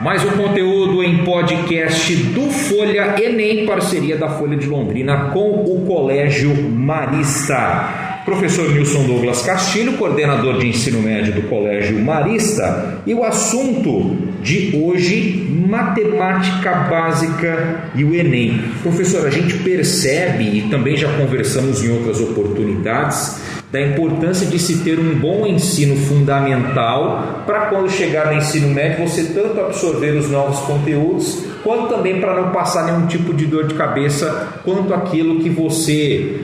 Mais um conteúdo em podcast do Folha Enem, parceria da Folha de Londrina com o Colégio Marista. Professor Nilson Douglas Castilho, coordenador de ensino médio do Colégio Marista, e o assunto de hoje, matemática básica e o Enem. Professor, a gente percebe, e também já conversamos em outras oportunidades, da importância de se ter um bom ensino fundamental para quando chegar no ensino médio você tanto absorver os novos conteúdos, quanto também para não passar nenhum tipo de dor de cabeça quanto aquilo que você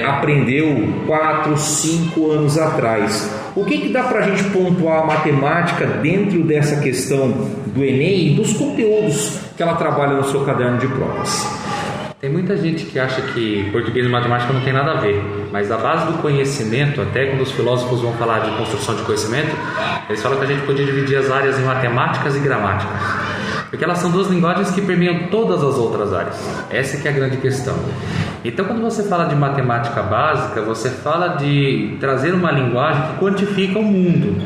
aprendeu 4, 5 anos atrás. O que dá para a gente pontuar a matemática dentro dessa questão do Enem e dos conteúdos que ela trabalha no seu caderno de provas? Tem muita gente que acha que português e matemática não tem nada a ver, mas a base do conhecimento, até quando os filósofos vão falar de construção de conhecimento, eles falam que a gente podia dividir as áreas em matemáticas e gramáticas, porque elas são duas linguagens que permeiam todas as outras áreas. Essa que é a grande questão. Então, quando você fala de matemática básica, você fala de trazer uma linguagem que quantifica o mundo,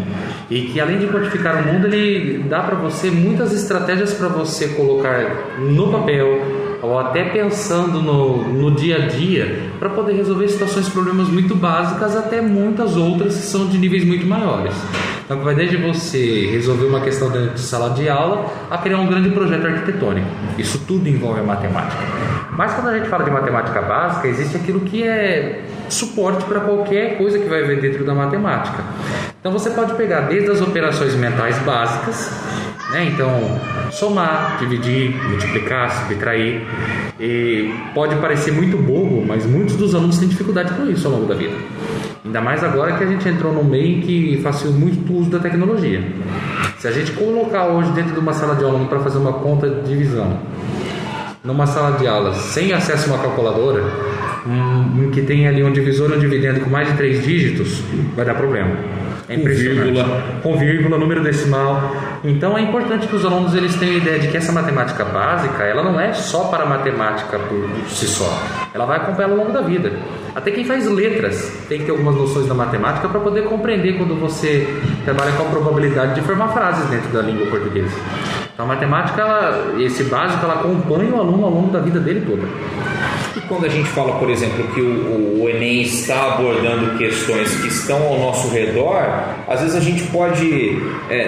e que além de quantificar o mundo, ele dá para você muitas estratégias para você colocar no papel, ou até pensando no dia a dia, para poder resolver situações, problemas muito básicas, até muitas outras que são de níveis muito maiores. Então vai desde você resolver uma questão dentro de sala de aula a criar um grande projeto arquitetônico. Isso tudo envolve a matemática. Mas quando a gente fala de matemática básica, existe aquilo que é suporte para qualquer coisa que vai ver dentro da matemática. Então você pode pegar desde as operações mentais básicas, então somar, dividir, multiplicar, subtrair, e pode parecer muito bobo, mas muitos dos alunos têm dificuldade com isso ao longo da vida. Ainda mais agora que a gente entrou num meio que facilita muito o uso da tecnologia. Se a gente colocar hoje dentro de uma sala de aula para fazer uma conta de divisão, numa sala de aula sem acesso a uma calculadora, que tem ali um divisor e um dividendo com mais de 3 dígitos, vai dar problema. É impressionante. Com vírgula, número decimal. Então é importante que os alunos eles tenham a ideia de que essa matemática básica, ela não é só para a matemática por si só. Ela vai acompanhar ao longo da vida. Até quem faz letras tem que ter algumas noções da matemática para poder compreender quando você trabalha com a probabilidade de formar frases dentro da língua portuguesa. Então a matemática, esse básico, ela acompanha o aluno ao longo da vida dele toda. E quando a gente fala, por exemplo, que o Enem está abordando questões que estão ao nosso redor, às vezes a gente pode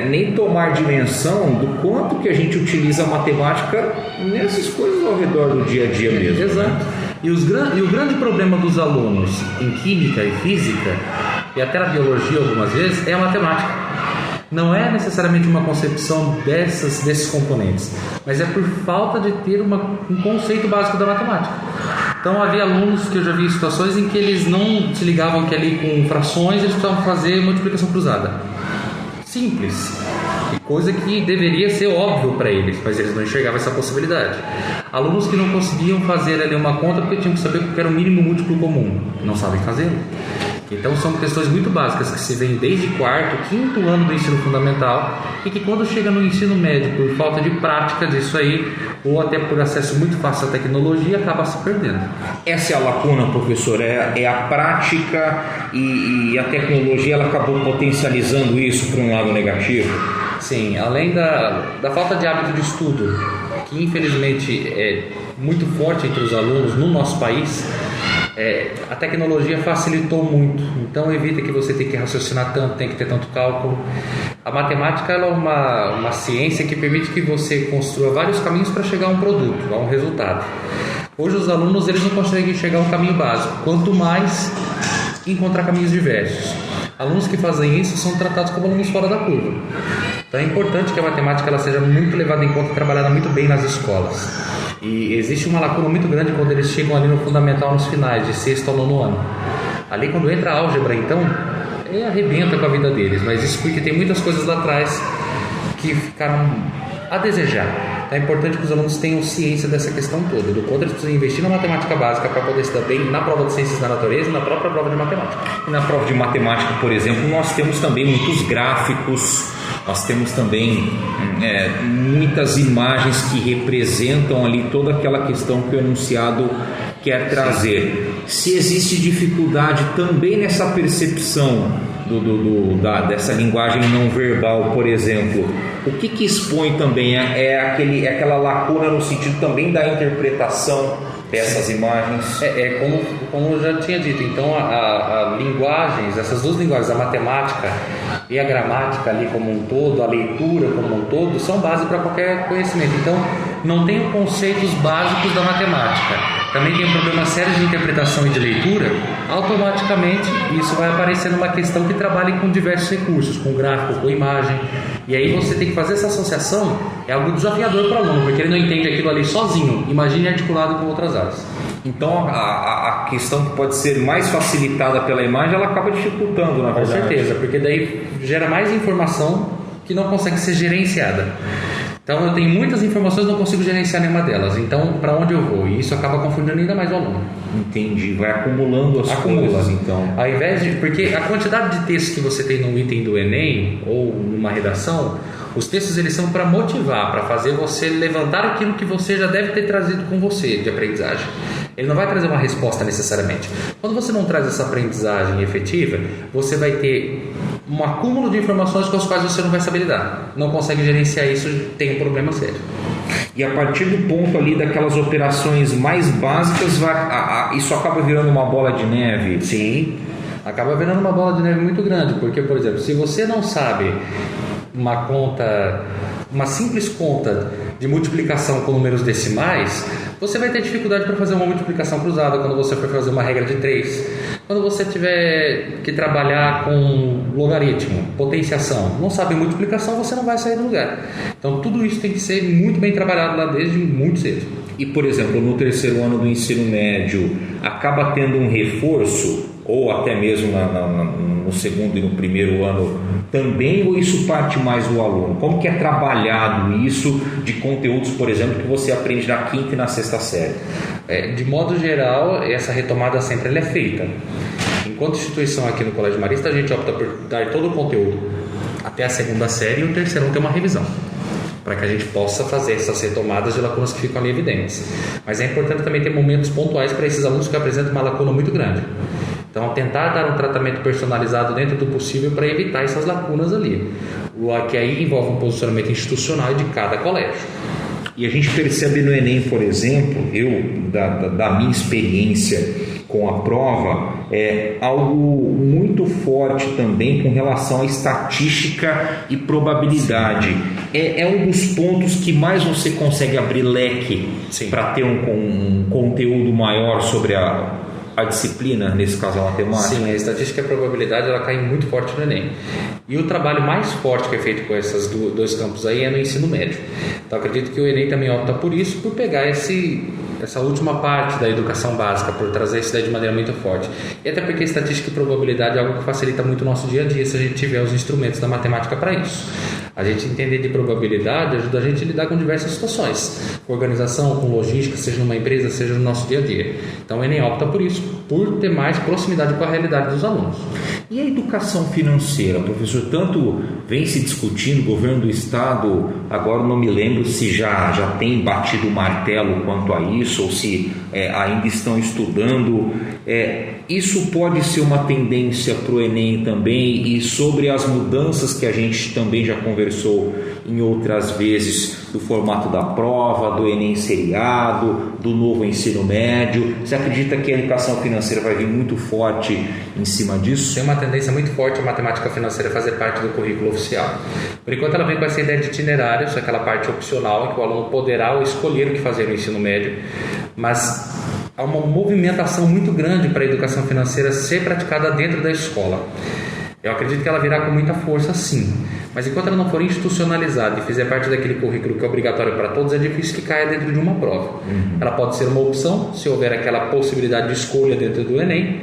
nem tomar dimensão do quanto que a gente utiliza a matemática nessas coisas ao redor do dia a dia mesmo. Exato. E o grande problema dos alunos em química e física, e até na biologia algumas vezes, é a matemática. Não é necessariamente uma concepção desses componentes, mas é por falta de ter um conceito básico da matemática. Então havia alunos que eu já vi situações em que eles não se ligavam que ali com frações eles precisavam fazer multiplicação cruzada. Simples. E coisa que deveria ser óbvio para eles, mas eles não enxergavam essa possibilidade. Alunos que não conseguiam fazer ali uma conta porque tinham que saber o que era o mínimo múltiplo comum. Não sabem fazê-lo. Então são questões muito básicas que se vêm desde 4º, 5º ano do ensino fundamental e que quando chega no ensino médio, por falta de prática disso aí, ou até por acesso muito fácil à tecnologia, acaba se perdendo. Essa é a lacuna, professor, é a prática e a tecnologia ela acabou potencializando isso para um lado negativo? Sim, além da falta de hábito de estudo, que infelizmente é muito forte entre os alunos no nosso país, a tecnologia facilitou muito, então evita que você tenha que raciocinar tanto, tem que ter tanto cálculo. A matemática ela é uma ciência que permite que você construa vários caminhos para chegar a um produto, a um resultado. Hoje os alunos eles não conseguem chegar a um caminho básico, quanto mais encontrar caminhos diversos. Alunos que fazem isso são tratados como alunos fora da curva. Então é importante que a matemática ela seja muito levada em conta e trabalhada muito bem nas escolas. E existe uma lacuna muito grande quando eles chegam ali no fundamental, nos finais, de 6º ao 9º ano. Ali quando entra a álgebra, então, arrebenta com a vida deles. Mas isso porque tem muitas coisas lá atrás que ficaram a desejar. Então é importante que os alunos tenham ciência dessa questão toda, do quanto eles precisam investir na matemática básica para poder se dar bem na prova de ciências da natureza e na própria prova de matemática. E na prova de matemática, por exemplo, nós temos também muitos gráficos, nós temos também muitas imagens que representam ali toda aquela questão que o enunciado quer trazer. Se existe dificuldade também nessa percepção dessa linguagem não verbal, por exemplo, o que expõe também aquela lacuna no sentido também da interpretação dessas imagens? Como eu já tinha dito, então a linguagens, essas duas linguagens, a matemática e a gramática ali como um todo, a leitura como um todo, são base para qualquer conhecimento. Então não tem conceitos básicos da matemática. Também tem um problema sério de interpretação e de leitura. Automaticamente isso vai aparecer numa questão que trabalhe com diversos recursos, com gráfico, com imagem. E aí você tem que fazer essa associação, é algo desafiador para o aluno, porque ele não entende aquilo ali sozinho. Imagine articulado com outras áreas. Então a questão que pode ser mais facilitada pela imagem, ela acaba dificultando, na verdade. Com certeza, porque daí gera mais informação que não consegue ser gerenciada. Então eu tenho muitas informações e não consigo gerenciar nenhuma delas. Então para onde eu vou? E isso acaba confundindo ainda mais o aluno. Entendi, vai acumulando as coisas então. Ao invés de, porque a quantidade de textos que você tem no item do Enem ou numa redação, os textos eles são para motivar, para fazer você levantar aquilo que você já deve ter trazido com você de aprendizagem. Ele não vai trazer uma resposta necessariamente. Quando você não traz essa aprendizagem efetiva, você vai ter um acúmulo de informações com as quais você não vai saber lidar. Não consegue gerenciar isso, tem um problema sério. E a partir do ponto ali daquelas operações mais básicas, isso acaba virando uma bola de neve? Sim, acaba virando uma bola de neve muito grande, porque, por exemplo, se você não sabe uma simples conta de multiplicação com números decimais, você vai ter dificuldade para fazer uma multiplicação cruzada quando você for fazer uma regra de 3. Quando você tiver que trabalhar com logaritmo, potenciação, não sabe multiplicação, você não vai sair do lugar. Então tudo isso tem que ser muito bem trabalhado lá desde muito cedo. E, por exemplo, no terceiro ano do ensino médio, acaba tendo um reforço, ou até mesmo no segundo e no primeiro ano também, ou isso parte mais do aluno? Como que é trabalhado isso de conteúdos, por exemplo, que você aprende na quinta e na sexta série? De modo geral, essa retomada sempre ela é feita. Enquanto instituição aqui no Colégio Marista, a gente opta por dar todo o conteúdo até a segunda série e o terceirão tem uma revisão, para que a gente possa fazer essas retomadas de lacunas que ficam ali evidentes. Mas é importante também ter momentos pontuais para esses alunos que apresentam uma lacuna muito grande. Então, tentar dar um tratamento personalizado dentro do possível para evitar essas lacunas ali, o que aí envolve um posicionamento institucional de cada colégio. E a gente percebe no Enem, por exemplo, da minha experiência com a prova, algo muito forte também com relação à estatística e probabilidade. É um dos pontos que mais você consegue abrir leque para ter um conteúdo maior sobre a disciplina, nesse caso a matemática? Sim, a estatística e a probabilidade ela cai muito forte no Enem. E o trabalho mais forte que é feito com esses dois campos aí é no ensino médio. Então acredito que o Enem também opta por isso, por pegar essa última parte da educação básica, por trazer isso daí de maneira muito forte. E até porque estatística e probabilidade é algo que facilita muito o nosso dia a dia, se a gente tiver os instrumentos da matemática para isso. A gente entender de probabilidade ajuda a gente a lidar com diversas situações, com organização, com logística, seja numa empresa, seja no nosso dia a dia. Então o Enem opta por isso, por ter mais proximidade com a realidade dos alunos. E a educação financeira, professor? Tanto vem se discutindo, o governo do estado, agora não me lembro se já tem batido o martelo quanto a isso, ou se ainda estão estudando. Isso pode ser uma tendência para o Enem também, e sobre as mudanças que a gente também já conversou em outras vezes, do formato da prova, do Enem seriado, do novo ensino médio. Você acredita que a educação financeira vai vir muito forte em cima disso? Tem uma tendência muito forte a matemática financeira fazer parte do currículo oficial. Por enquanto ela vem com essa ideia de itinerários, aquela parte opcional em que o aluno poderá escolher o que fazer no ensino médio, mas há uma movimentação muito grande para a educação financeira ser praticada dentro da escola. Eu acredito que ela virá com muita força, sim. Mas enquanto ela não for institucionalizada e fizer parte daquele currículo que é obrigatório para todos, é difícil que caia dentro de uma prova. Ela pode ser uma opção, se houver aquela possibilidade de escolha dentro do Enem,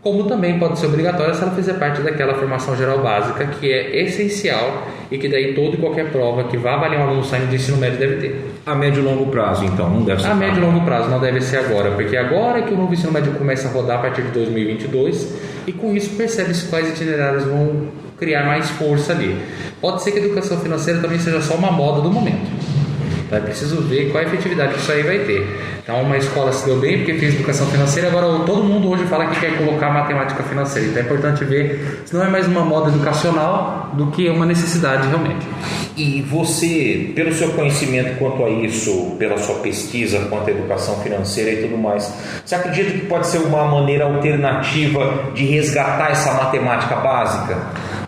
como também pode ser obrigatória se ela fizer parte daquela formação geral básica que é essencial e que daí toda e qualquer prova que vá avaliar um aluno saindo do ensino médio deve ter. A médio e longo prazo, então, não deve ser? A médio e longo prazo não deve ser agora, porque agora é que o novo ensino médio começa a rodar a partir de 2022 e com isso percebe-se quais itinerários vão criar mais força ali. Pode ser que a educação financeira também seja só uma moda do momento. Então é preciso ver qual a efetividade que isso aí vai ter. Então uma escola se deu bem porque fez educação financeira, agora todo mundo hoje fala que quer colocar matemática financeira. Então é importante ver se não é mais uma moda educacional do que uma necessidade realmente. E você, pelo seu conhecimento quanto a isso, pela sua pesquisa quanto à educação financeira e tudo mais, você acredita que pode ser uma maneira alternativa de resgatar essa matemática básica?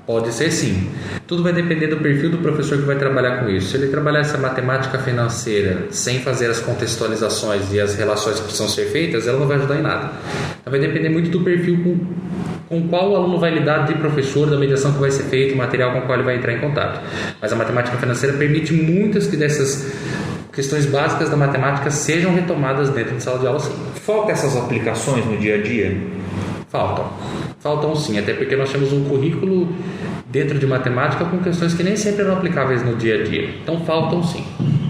Pode ser sim. Tudo vai depender do perfil do professor que vai trabalhar com isso. Se ele trabalhar essa matemática financeira sem fazer as contextualizações e as relações que precisam ser feitas, ela não vai ajudar em nada. Então vai depender muito do perfil com qual o aluno vai lidar de professor, da mediação que vai ser feita, o material com o qual ele vai entrar em contato. Mas a matemática financeira permite muitas dessas questões básicas da matemática sejam retomadas dentro de sala de aula, sim. Faltam essas aplicações no dia a dia? Faltam sim, até porque nós temos um currículo dentro de matemática com questões que nem sempre eram aplicáveis no dia a dia. Então faltam sim.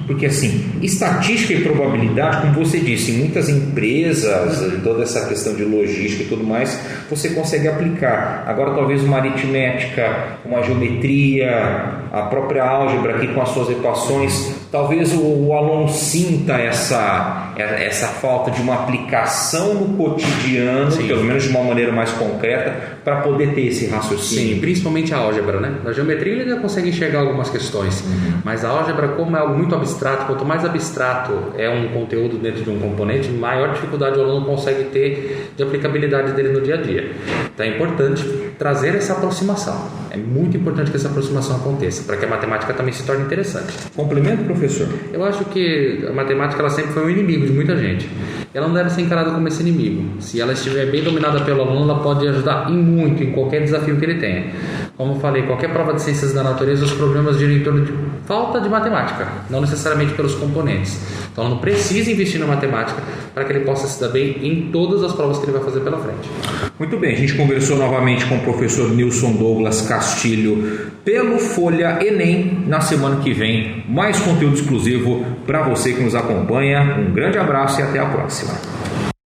Porque assim, estatística e probabilidade, como você disse, em muitas empresas, toda essa questão de logística e tudo mais, você consegue aplicar. Agora talvez uma aritmética, uma geometria, a própria álgebra aqui com as suas equações, talvez o aluno sinta essa falta de uma aplicação no cotidiano, sim, pelo menos de uma maneira mais concreta, para poder ter esse raciocínio. Sim, principalmente a álgebra, né? Na geometria ele já consegue enxergar algumas questões, mas a álgebra, como é algo muito abstrato, quanto mais abstrato é um conteúdo dentro de um componente, maior dificuldade o aluno consegue ter de aplicabilidade dele no dia a dia. Então é importante trazer essa aproximação. É muito importante que essa aproximação aconteça, para que a matemática também se torne interessante. Complemento, professor? Eu acho que a matemática ela sempre foi um inimigo de muita gente. Ela não deve ser encarada como esse inimigo. Se ela estiver bem dominada pelo aluno, ela pode ajudar muito em qualquer desafio que ele tenha. Como eu falei, qualquer prova de ciências da natureza, os problemas giram em torno de falta de matemática, não necessariamente pelos componentes. Então, o aluno precisa investir na matemática para que ele possa se dar bem em todas as provas que ele vai fazer pela frente. Muito bem, a gente conversou novamente com o professor Nilson Douglas Castilho pelo Folha Enem. Na semana que vem, mais conteúdo exclusivo para você que nos acompanha. Um grande abraço e até a próxima.